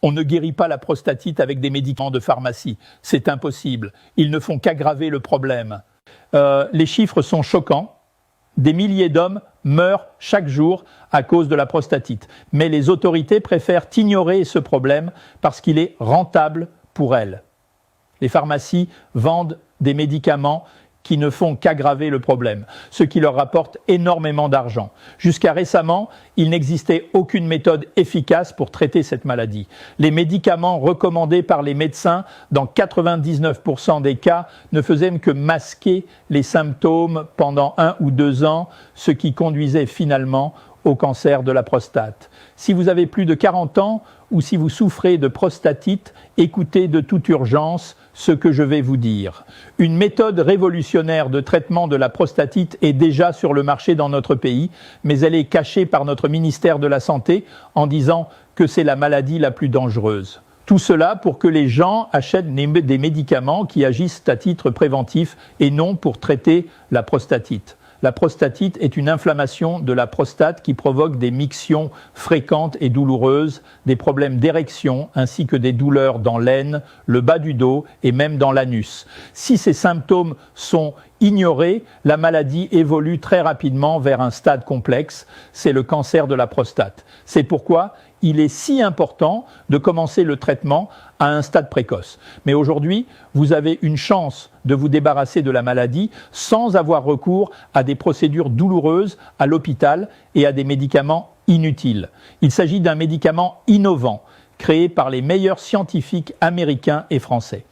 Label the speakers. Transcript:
Speaker 1: On ne guérit pas la prostatite avec des médicaments de pharmacie. C'est impossible. Ils ne font qu'aggraver le problème. Les chiffres sont choquants. Des milliers d'hommes meurent chaque jour à cause de la prostatite. Mais les autorités préfèrent ignorer ce problème parce qu'il est rentable pour elles. Les pharmacies vendent des médicaments qui ne font qu'aggraver le problème, ce qui leur rapporte énormément d'argent. Jusqu'à récemment, il n'existait aucune méthode efficace pour traiter cette maladie. Les médicaments recommandés par les médecins, dans 99% des cas, ne faisaient que masquer les symptômes pendant 1 ou 2 ans, ce qui conduisait finalement au cancer de la prostate. Si vous avez plus de 40 ans ou si vous souffrez de prostatite, écoutez de toute urgence ce que je vais vous dire. Une méthode révolutionnaire de traitement de la prostatite est déjà sur le marché dans notre pays, mais elle est cachée par notre ministère de la Santé en disant que c'est la maladie la plus dangereuse. Tout cela pour que les gens achètent des médicaments qui agissent à titre préventif et non pour traiter la prostatite. La prostatite est une inflammation de la prostate qui provoque des mictions fréquentes et douloureuses, des problèmes d'érection ainsi que des douleurs dans l'aine, le bas du dos et même dans l'anus. Si ces symptômes sont ignorés, la maladie évolue très rapidement vers un stade complexe, c'est le cancer de la prostate. C'est pourquoi il est si important de commencer le traitement à un stade précoce. Mais aujourd'hui, vous avez une chance de vous débarrasser de la maladie sans avoir recours à des procédures douloureuses à l'hôpital et à des médicaments inutiles. Il s'agit d'un médicament innovant, créé par les meilleurs scientifiques américains et français.